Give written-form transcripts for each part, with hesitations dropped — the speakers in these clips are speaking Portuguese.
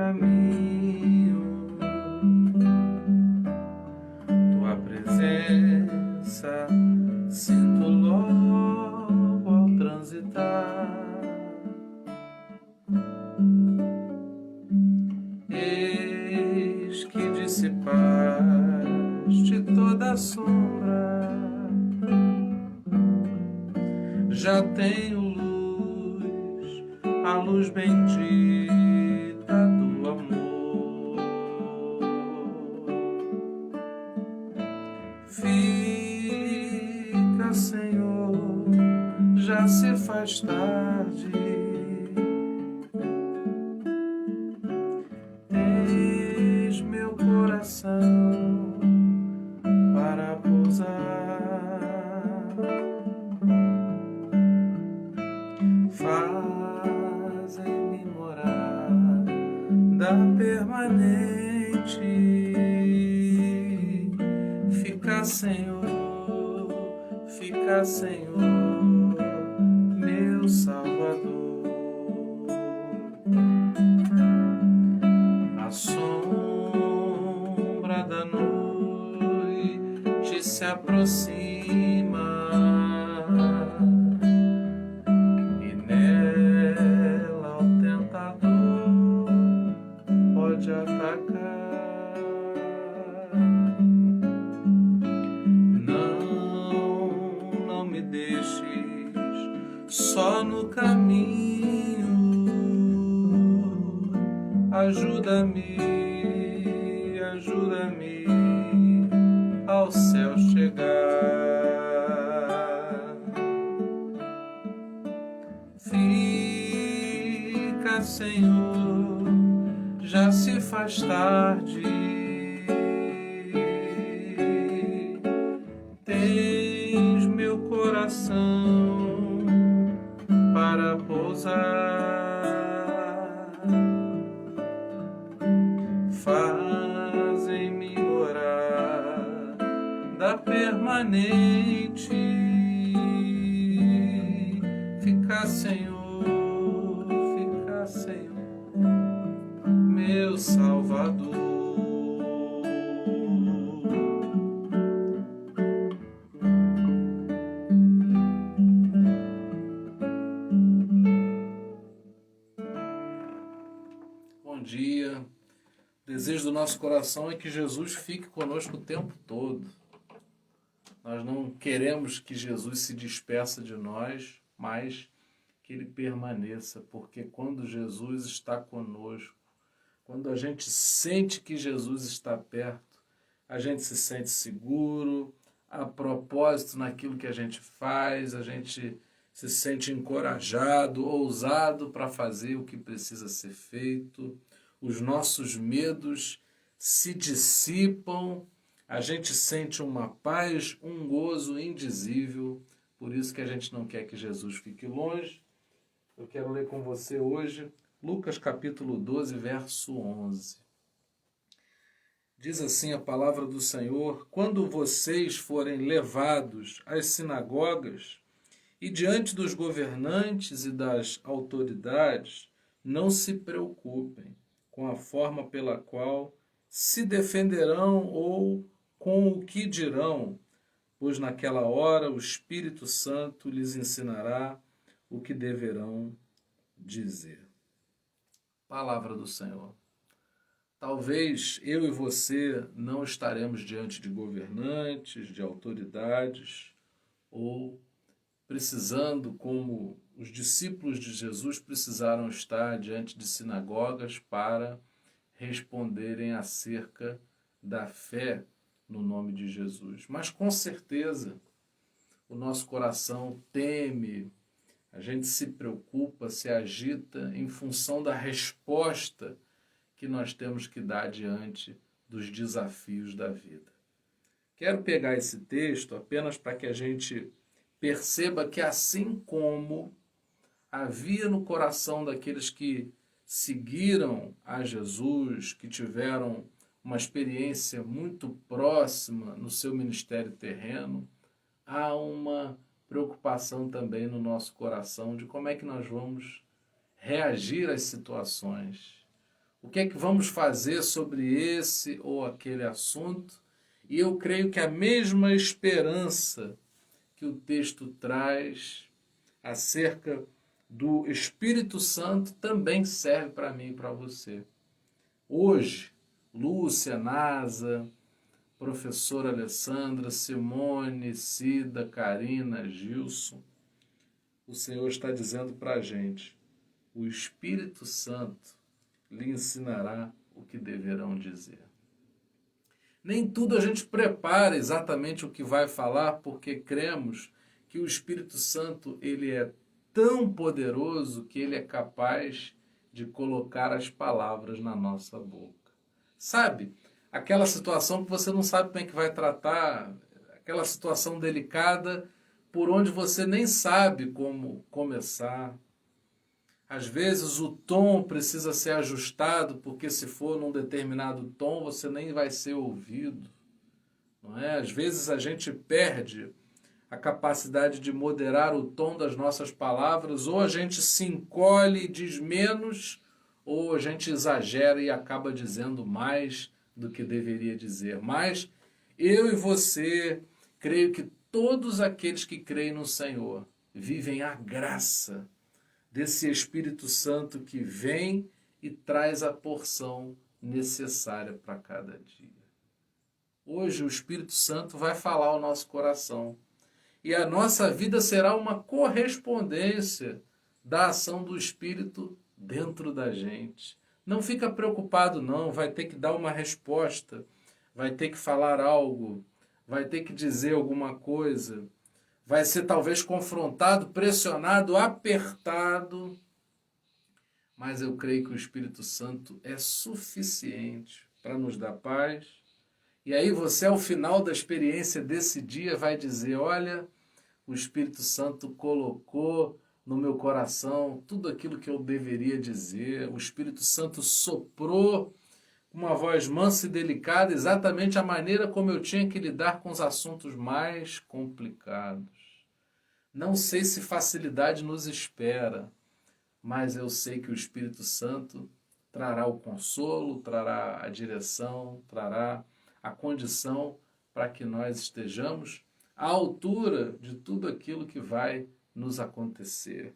caminho, tua presença sinto logo ao transitar. Eis que dissipaste toda a sombra, já tenho luz, a luz bendita do amor. Fica, Senhor, já se faz tarde. Eis meu coração para pousar. Fazem-me morada permanente. Fica, Senhor, meu Salvador. A sombra da noite se aproxima, e nela o tentador pode atacar. Não me deixes só no caminho, ajuda-me ao céu chegar. Fica, Senhor, já se faz tarde. Tens meu coração para pousar. Fazem-me morada permanente. Fica, Senhor, meu Salvador. Bom dia. O desejo do nosso coração é que Jesus fique conosco o tempo todo. Nós não queremos que Jesus se despeça de nós, mas que Ele permaneça, porque quando Jesus está conosco, quando a gente sente que Jesus está perto, a gente se sente seguro, a propósito naquilo que a gente faz, a gente se sente encorajado, ousado para fazer o que precisa ser feito. Os nossos medos se dissipam, a gente sente uma paz, um gozo indizível. Por isso que a gente não quer que Jesus fique longe. Eu quero ler com você hoje Lucas capítulo 12, verso 11. Diz assim a palavra do Senhor: quando vocês forem levados às sinagogas e diante dos governantes e das autoridades, não se preocupem com a forma pela qual se defenderão ou com o que dirão, pois naquela hora o Espírito Santo lhes ensinará o que deverão dizer. Palavra do Senhor. Talvez eu e você não estaremos diante de governantes, de autoridades, ou precisando, como os discípulos de Jesus precisaram estar diante de sinagogas para responderem acerca da fé no nome de Jesus. Mas com certeza o nosso coração teme, a gente se preocupa, se agita em função da resposta que nós temos que dar diante dos desafios da vida. Quero pegar esse texto apenas para que a gente perceba que assim como havia no coração daqueles que seguiram a Jesus, que tiveram uma experiência muito próxima no seu ministério terreno, há uma preocupação também no nosso coração de como é que nós vamos reagir às situações. o que é que vamos fazer sobre esse ou aquele assunto. E eu creio que a mesma esperança que o texto traz acerca do Espírito Santo também serve para mim e para você. Hoje, Lúcia, Nasa, professora Alessandra, Simone, Cida, Karina, Gilson, o Senhor está dizendo para a gente: o Espírito Santo lhe ensinará o que deverão dizer. Nem tudo a gente prepara exatamente o que vai falar, porque cremos que o Espírito Santo ele é tão poderoso que ele é capaz de colocar as palavras na nossa boca. Sabe, aquela situação que você não sabe como é que vai tratar, aquela situação delicada por onde você nem sabe como começar. Às vezes o tom precisa ser ajustado, porque se for num determinado tom, você nem vai ser ouvido. Não é? Às vezes a gente perde a capacidade de moderar o tom das nossas palavras, ou a gente se encolhe e diz menos, ou a gente exagera e acaba dizendo mais do que deveria dizer. Mas eu e você, creio que todos aqueles que creem no Senhor vivem a graça desse Espírito Santo que vem e traz a porção necessária para cada dia. Hoje o Espírito Santo vai falar ao nosso coração. E a nossa vida será uma correspondência da ação do Espírito dentro da gente. Não fica preocupado não, vai ter que dar uma resposta, vai ter que falar algo, vai ter que dizer alguma coisa, vai ser talvez confrontado, pressionado, apertado. Mas eu creio que o Espírito Santo é suficiente para nos dar paz. E aí você, ao final da experiência desse dia, vai dizer: olha, o Espírito Santo colocou no meu coração tudo aquilo que eu deveria dizer. O Espírito Santo soprou com uma voz mansa e delicada exatamente a maneira como eu tinha que lidar com os assuntos mais complicados. Não sei se facilidade nos espera, mas eu sei que o Espírito Santo trará o consolo, trará a direção, trará a condição para que nós estejamos à altura de tudo aquilo que vai nos acontecer.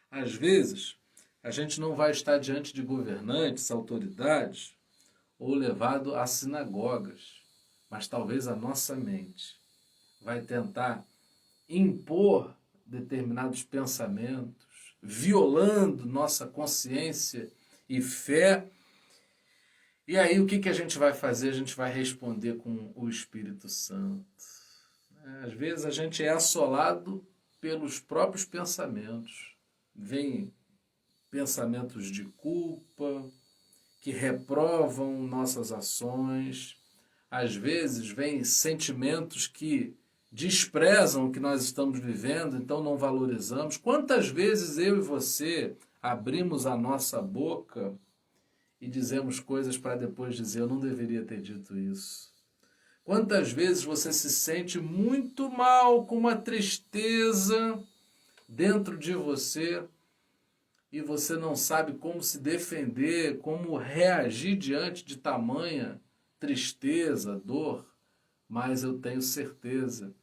Às vezes, a gente não vai estar diante de governantes, autoridades, ou levado a sinagogas, mas talvez a nossa mente vai tentar impor determinados pensamentos, violando nossa consciência e fé. E aí o que a gente vai fazer? A gente vai responder com o Espírito Santo. Às vezes a gente é assolado pelos próprios pensamentos. Vêm pensamentos de culpa, que reprovam nossas ações. Às vezes vêm sentimentos que desprezam o que nós estamos vivendo, então não valorizamos. Quantas vezes eu e você abrimos a nossa boca e dizemos coisas para depois dizer: eu não deveria ter dito isso. Quantas vezes você se sente muito mal, com uma tristeza dentro de você, e você não sabe como se defender, como reagir diante de tamanha tristeza, dor. Mas eu tenho certeza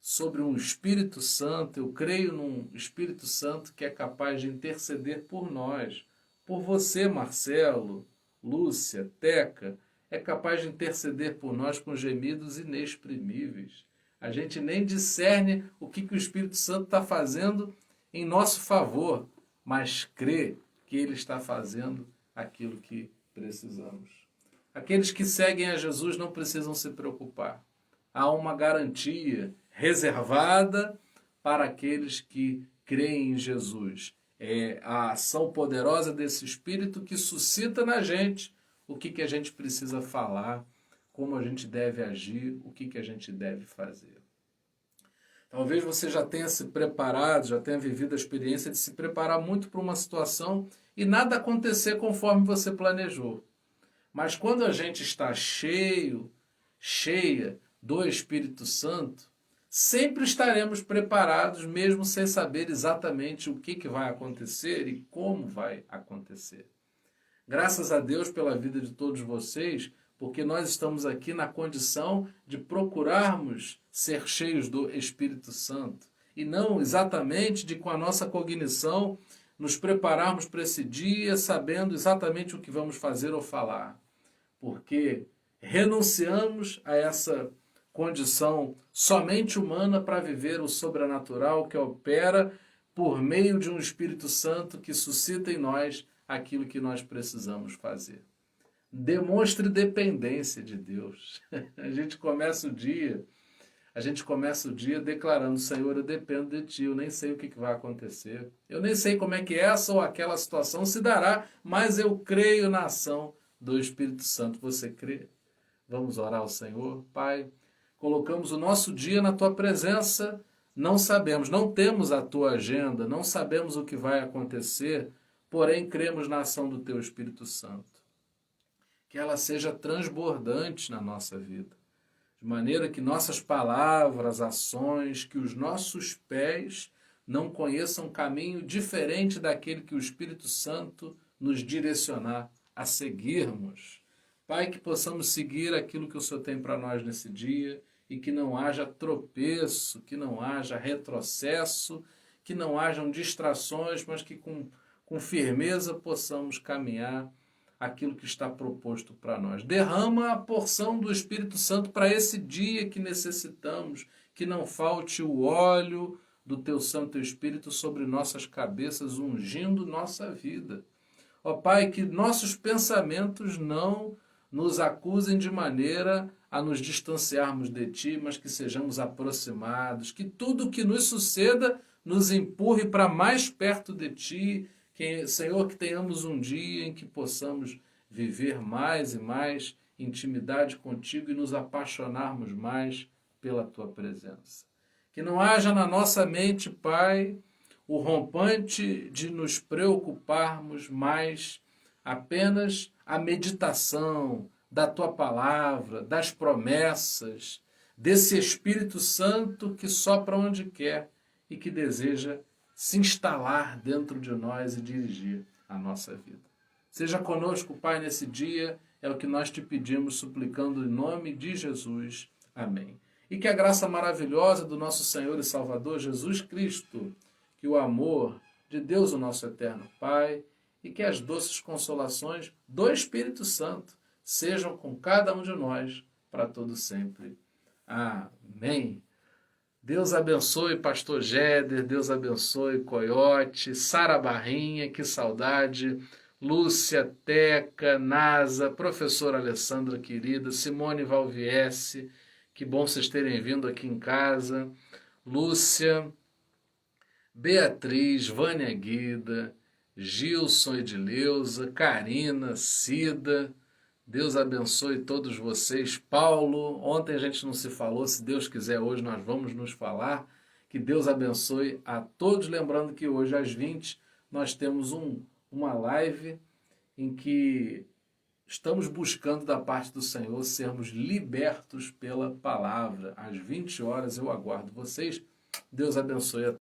sobre um Espírito Santo, eu creio num Espírito Santo que é capaz de interceder por nós. Por você, Marcelo, Lúcia, Teca, é capaz de interceder por nós com gemidos inexprimíveis. A gente nem discerne o que o Espírito Santo está fazendo em nosso favor, mas crê que ele está fazendo aquilo que precisamos. Aqueles que seguem a Jesus não precisam se preocupar. Há uma garantia reservada para aqueles que creem em Jesus. É a ação poderosa desse Espírito que suscita na gente o que a gente precisa falar, como a gente deve agir, o que a gente deve fazer. Talvez você já tenha se preparado, já tenha vivido a experiência de se preparar muito para uma situação e nada acontecer conforme você planejou. Mas quando a gente está cheia do Espírito Santo, sempre estaremos preparados, mesmo sem saber exatamente o que vai acontecer e como vai acontecer. Graças a Deus pela vida de todos vocês, porque nós estamos aqui na condição de procurarmos ser cheios do Espírito Santo. E não exatamente de, com a nossa cognição, nos prepararmos para esse dia sabendo exatamente o que vamos fazer ou falar. Porque renunciamos a essa condição somente humana para viver o sobrenatural que opera por meio de um Espírito Santo que suscita em nós aquilo que nós precisamos fazer. Demonstre dependência de Deus. A gente começa o dia declarando: Senhor, eu dependo de Ti, eu nem sei o que vai acontecer. Eu nem sei como é que essa ou aquela situação se dará, mas eu creio na ação do Espírito Santo. Você crê? Vamos orar ao Senhor. Pai, colocamos o nosso dia na Tua presença, não sabemos, não temos a Tua agenda, não sabemos o que vai acontecer, porém cremos na ação do Teu Espírito Santo. Que ela seja transbordante na nossa vida, de maneira que nossas palavras, ações, que os nossos pés não conheçam caminho diferente daquele que o Espírito Santo nos direcionar a seguirmos. Pai, que possamos seguir aquilo que o Senhor tem para nós nesse dia e que não haja tropeço, que não haja retrocesso, que não hajam distrações, mas que com firmeza possamos caminhar aquilo que está proposto para nós. Derrama a porção do Espírito Santo para esse dia que necessitamos, que não falte o óleo do Teu Santo Espírito sobre nossas cabeças, ungindo nossa vida. Ó Pai, que nossos pensamentos não nos acusem de maneira a nos distanciarmos de Ti, mas que sejamos aproximados, que tudo que nos suceda nos empurre para mais perto de Ti. Senhor, que tenhamos um dia em que possamos viver mais e mais intimidade contigo e nos apaixonarmos mais pela Tua presença. Que não haja na nossa mente, Pai, o rompante de nos preocuparmos mais apenas a meditação da Tua palavra, das promessas, desse Espírito Santo que sopra onde quer e que deseja se instalar dentro de nós e dirigir a nossa vida. Seja conosco, Pai, nesse dia, é o que nós te pedimos, suplicando em nome de Jesus. Amém. E que a graça maravilhosa do nosso Senhor e Salvador Jesus Cristo, que o amor de Deus, o nosso eterno Pai, e que as doces consolações do Espírito Santo sejam com cada um de nós para todo sempre. Amém. Deus abençoe Pastor Jéder, Deus abençoe Coiote, Sara Barrinha, que saudade, Lúcia, Teca, Nasa, professora Alessandra querida, Simone Valviesse, que bom vocês terem vindo aqui em casa, Lúcia, Beatriz, Vânia Guida, Gilson Edileuza, Karina, Cida, Deus abençoe todos vocês. Paulo, ontem a gente não se falou, se Deus quiser hoje nós vamos nos falar. Que Deus abençoe a todos. Lembrando que hoje às 20 nós temos uma live em que estamos buscando da parte do Senhor sermos libertos pela palavra. Às 20 horas eu aguardo vocês. Deus abençoe a todos.